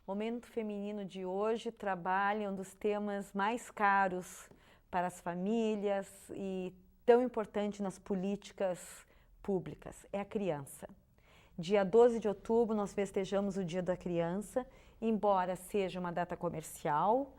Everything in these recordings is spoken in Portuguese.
O Momento Feminino de hoje trabalha um dos temas mais caros para as famílias e tão importante nas políticas públicas, é a criança. Dia 12 de outubro nós festejamos o Dia da Criança, embora seja uma data comercial,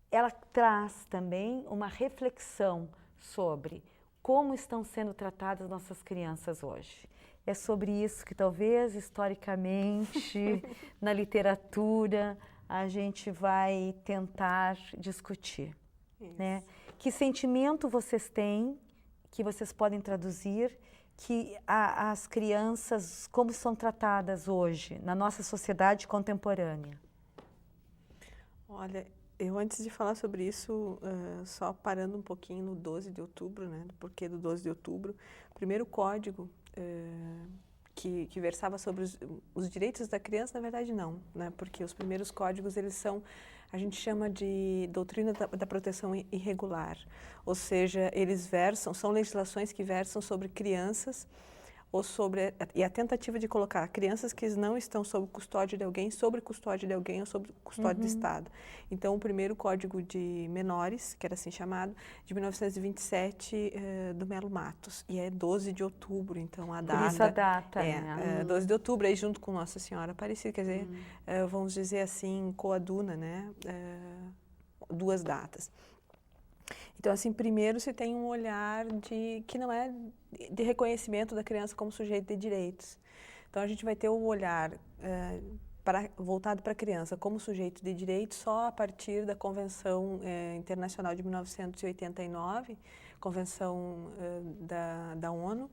ela traz também uma reflexão sobre como estão sendo tratadas nossas crianças hoje. É sobre isso que talvez historicamente, na literatura, a gente vai tentar discutir. Né? Que sentimento vocês têm, que vocês podem traduzir, que as crianças, como são tratadas hoje na nossa sociedade contemporânea? Olha, eu antes de falar sobre isso, só parando um pouquinho no 12 de outubro, né, do porquê do 12 de outubro, o primeiro código que versava sobre os direitos da criança, na verdade não, né, porque os primeiros códigos, eles são, a gente chama de doutrina da proteção irregular, ou seja, eles versam, são legislações que versam sobre crianças, ou sobre, e a tentativa de colocar crianças que não estão sob custódia de alguém, sobre custódia de alguém ou sob custódia do Estado. Então, o primeiro Código de Menores, que era assim chamado, de 1927, do Melo Matos, e é 12 de outubro, então a data... Por isso a data, né? 12 de outubro, aí junto com Nossa Senhora Aparecida, quer dizer, vamos dizer assim, coaduna, né, duas datas. Então, assim, primeiro se tem um olhar que não é de reconhecimento da criança como sujeito de direitos. Então, a gente vai ter um olhar voltado para a criança como sujeito de direitos só a partir da Convenção Internacional de 1989, Convenção da ONU,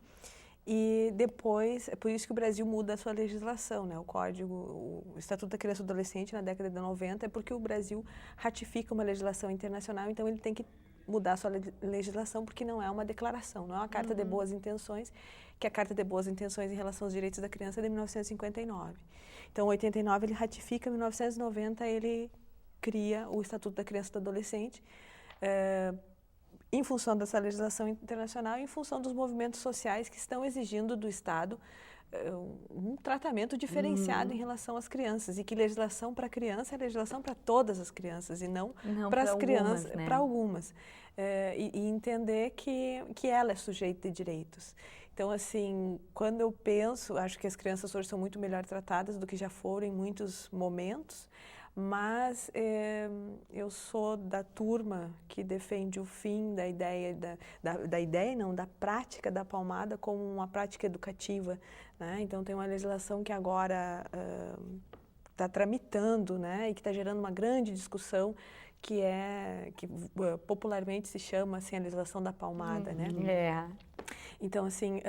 e depois, é por isso que o Brasil muda a sua legislação, né? O Estatuto da Criança e do Adolescente, na década de 90, é porque o Brasil ratifica uma legislação internacional, então ele tem que mudar a sua legislação, porque não é uma declaração, não é uma carta de boas intenções, que a Carta de Boas Intenções em relação aos direitos da criança é de 1959. Então, em 89 ele ratifica, em 1990 ele cria o Estatuto da Criança e do Adolescente, em função dessa legislação internacional e em função dos movimentos sociais que estão exigindo do Estado um tratamento diferenciado em relação às crianças, e que legislação para criança é legislação para todas as crianças e não para as crianças, né? Para algumas. E entender que ela é sujeita de direitos. Então, assim, quando eu penso, acho que as crianças hoje são muito melhor tratadas do que já foram em muitos momentos, mas eu sou da turma que defende o fim da ideia, da prática da palmada como uma prática educativa, né? Então tem uma legislação que agora está tramitando, né, e que está gerando uma grande discussão, que popularmente se chama assim, a legislação da palmada, né? Então, assim,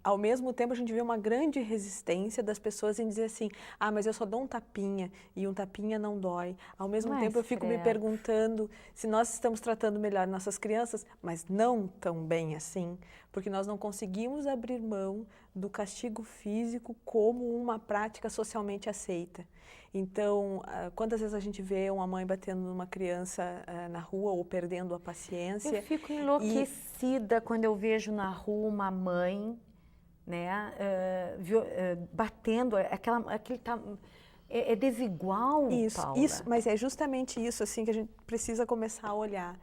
ao mesmo tempo a gente vê uma grande resistência das pessoas em dizer assim, mas eu só dou um tapinha e um tapinha não dói. Ao mesmo tempo eu fico me perguntando se nós estamos tratando melhor nossas crianças, mas não tão bem assim, porque nós não conseguimos abrir mão do castigo físico como uma prática socialmente aceita. Então, quantas vezes a gente vê uma mãe batendo numa criança na rua ou perdendo a paciência? Eu fico enlouquecida quando eu vejo na rua uma mãe, né, batendo, é desigual, Paula. Isso, mas é justamente isso assim que a gente precisa começar a olhar.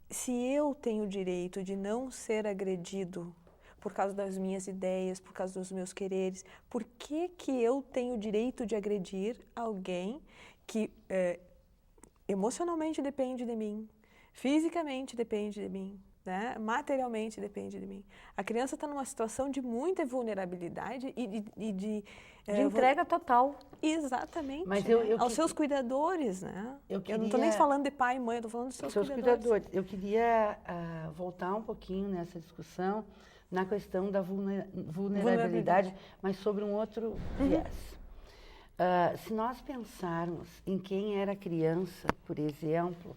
Se eu tenho o direito de não ser agredido por causa das minhas ideias, por causa dos meus quereres, por que eu tenho o direito de agredir alguém que emocionalmente depende de mim, fisicamente depende de mim, né? Materialmente depende de mim? A criança está numa situação de muita vulnerabilidade e de entrega total. Exatamente. Mas aos seus cuidadores, né? Eu não estou nem falando de pai e mãe, eu estou falando dos seus cuidadores. Eu queria voltar um pouquinho nessa discussão na questão da vulnerabilidade, mas sobre um outro viés. Se nós pensarmos em quem era criança, por exemplo,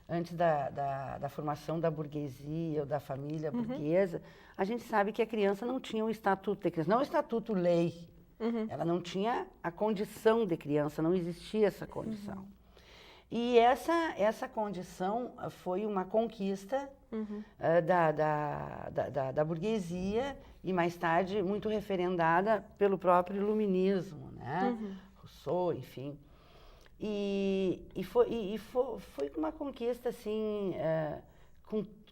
antes da formação da burguesia ou da família burguesa, a gente sabe que a criança não tinha o estatuto de criança, não o estatuto lei. Ela não tinha a condição de criança, não existia essa condição. E essa condição foi uma conquista da burguesia e mais tarde muito referendada pelo próprio iluminismo, né? Rousseau, enfim. Foi uma conquista, assim,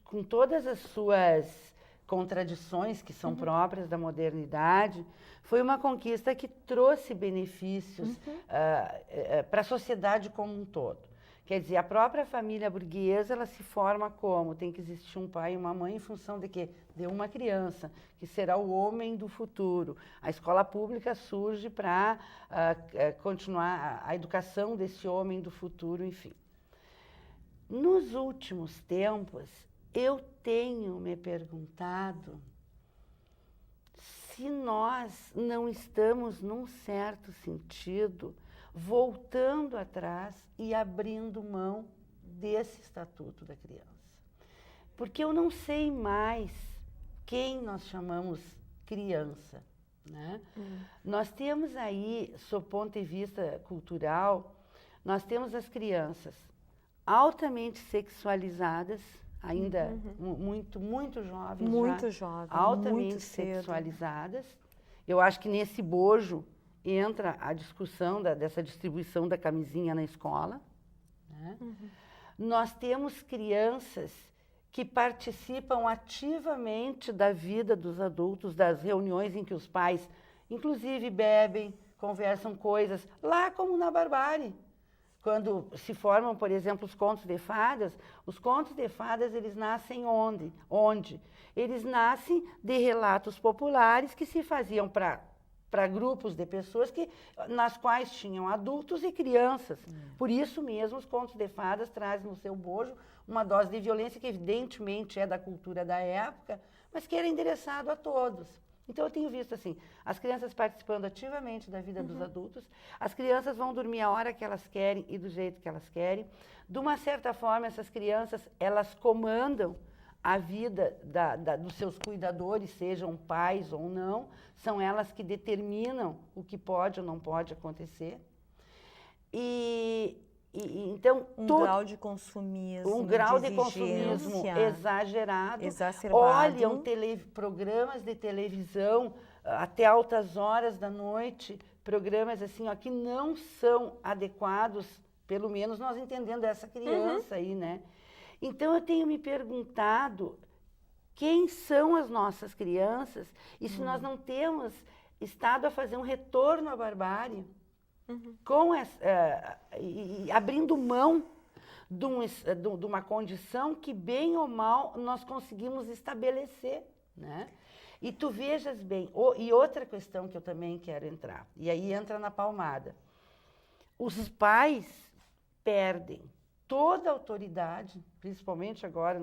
com todas as suas contradições que são próprias da modernidade, foi uma conquista que trouxe benefícios para a sociedade como um todo. Quer dizer, a própria família burguesa, ela se forma como? Tem que existir um pai e uma mãe em função de quê? De uma criança, que será o homem do futuro. A escola pública surge para continuar a educação desse homem do futuro, enfim. Nos últimos tempos, eu tenho me perguntado se nós não estamos, num certo sentido, voltando atrás e abrindo mão desse Estatuto da Criança. Porque eu não sei mais quem nós chamamos criança, né? Nós temos aí, sob ponto de vista cultural, nós temos as crianças altamente sexualizadas, ainda muito jovens, muito jovens, altamente muito sexualizadas. Eu acho que nesse bojo entra a discussão dessa distribuição da camisinha na escola. Né? Nós temos crianças que participam ativamente da vida dos adultos, das reuniões em que os pais, inclusive, bebem, conversam coisas, lá como na barbárie. Quando se formam, por exemplo, os contos de fadas eles nascem onde? Eles nascem de relatos populares que se faziam para grupos de pessoas nas quais tinham adultos e crianças. Por isso mesmo, os contos de fadas trazem no seu bojo uma dose de violência que evidentemente é da cultura da época, mas que era endereçado a todos. Então, eu tenho visto assim, as crianças participando ativamente da vida dos adultos, as crianças vão dormir a hora que elas querem e do jeito que elas querem. De uma certa forma, essas crianças, elas comandam a vida dos seus cuidadores, sejam pais ou não, são elas que determinam o que pode ou não pode acontecer. Então, grau de consumismo, exagerado, exacerbado. Olham programas de televisão até altas horas da noite, programas assim, ó, que não são adequados, pelo menos nós entendendo essa criança aí, né? Então, eu tenho me perguntado quem são as nossas crianças e se nós não temos estado a fazer um retorno à barbárie. E abrindo mão de uma condição que, bem ou mal, nós conseguimos estabelecer, né? E tu vejas bem, e outra questão que eu também quero entrar, e aí entra na palmada. Os pais perdem toda a autoridade, principalmente agora,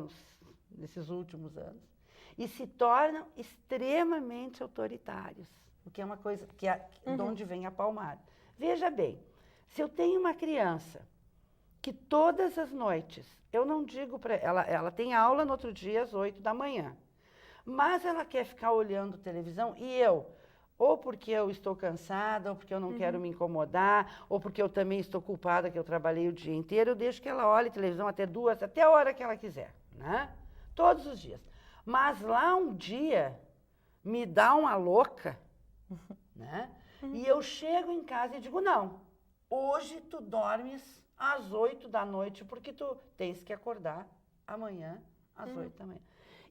nesses últimos anos, e se tornam extremamente autoritários, o que é uma coisa de onde vem a palmada. Veja bem, se eu tenho uma criança que todas as noites, eu não digo para ela tem aula no outro dia às 8 da manhã, mas ela quer ficar olhando televisão e ou porque eu estou cansada, ou porque eu não quero me incomodar, ou porque eu também estou culpada que eu trabalhei o dia inteiro, eu deixo que ela olhe televisão até a hora que ela quiser, né? Todos os dias. Mas lá um dia me dá uma louca, né? E eu chego em casa e digo, não, hoje tu dormes às 8 da noite, porque tu tens que acordar amanhã às 8 da manhã.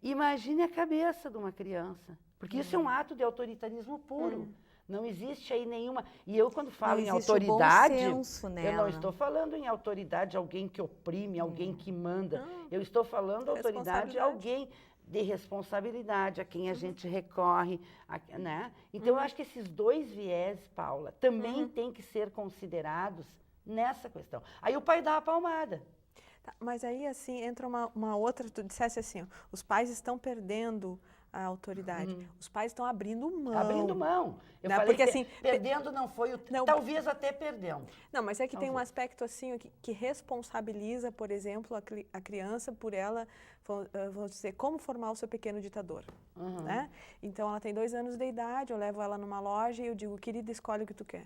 Imagine a cabeça de uma criança, porque isso é um ato de autoritarismo puro. Não existe aí nenhuma... E eu, quando falo em autoridade, bom senso nela. Eu não estou falando em autoridade alguém que oprime, alguém que manda. Eu estou falando autoridade alguém de responsabilidade, a quem a gente recorre, né? Então, eu acho que esses dois viés, Paula, também têm que ser considerados nessa questão. Aí o pai dá a palmada. Tá, mas aí, assim, entra uma outra, tu dissesse assim, ó, os pais estão perdendo a autoridade, os pais estão abrindo mão. Abrindo mão. Eu não, falei porque, assim, perdendo não foi talvez até perdendo. Não, mas é que tem um aspecto assim que responsabiliza, por exemplo, a criança por ela, vamos dizer, como formar o seu pequeno ditador. Né? Então, ela tem 2 anos de idade, eu levo ela numa loja e eu digo, querida, escolhe o que tu quer.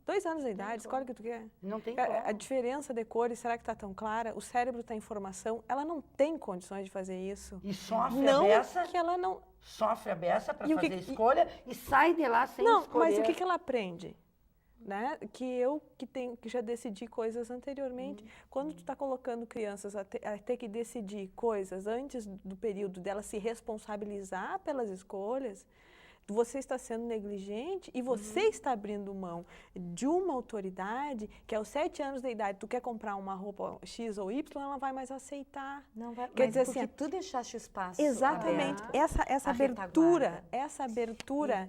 2 anos de idade, escolhe o que tu quer. Não tem como. A diferença de cores, será que está tão clara? O cérebro está em formação, ela não tem condições de fazer isso. E sofre a beça. Que ela não... Sofre a beça para fazer escolha e sai de lá sem escolher. Mas o que ela aprende? né? Que já decidi coisas anteriormente. Quando tu está colocando crianças a ter que decidir coisas antes do período dela se responsabilizar pelas escolhas, você está sendo negligente e você está abrindo mão de uma autoridade que aos 7 anos de idade, tu quer comprar uma roupa X ou Y, ela vai mais aceitar. Não vai, Quer mas dizer porque assim, tu deixaste o espaço. exatamente. Essa abertura,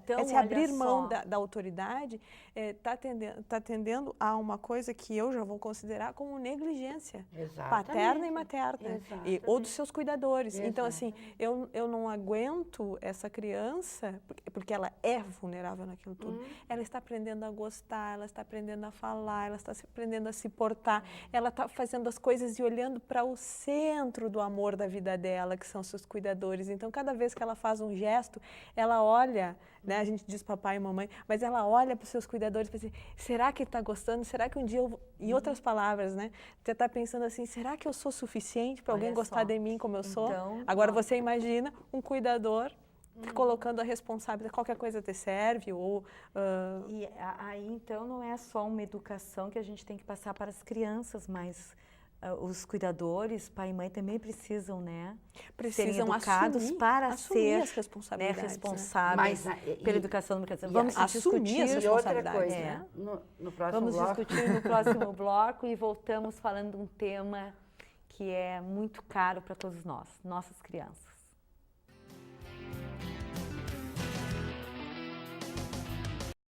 Então, esse abrir mão da autoridade está tendendo a uma coisa que eu já vou considerar como negligência. Paterna e materna. Ou dos seus cuidadores. Então, assim, eu não aguento essa criança, porque ela é vulnerável naquilo tudo. Ela está aprendendo a gostar, ela está aprendendo a falar, ela está aprendendo a se portar, ela está fazendo as coisas e olhando para o centro do amor da vida dela, que são seus cuidadores. Então, cada vez que ela faz um gesto, ela olha, né, a gente diz papai e mamãe, mas ela olha para os seus cuidadores e pensa assim, será que ele está gostando? Será que um dia eu... Em outras palavras, né, você está pensando assim, será que eu sou suficiente para alguém gostar de mim como eu sou? Então, agora você imagina um cuidador colocando a responsabilidade, qualquer coisa te serve, ou... E aí, então, não é só uma educação que a gente tem que passar para as crianças, mas os cuidadores, pai e mãe, também precisam, né? Precisam educados para ser as responsabilidades, responsáveis pela educação da criança. Vamos assumir as responsabilidades, né? No próximo Vamos bloco. discutir no próximo bloco e voltamos falando de um tema que é muito caro para todos nós, nossas crianças.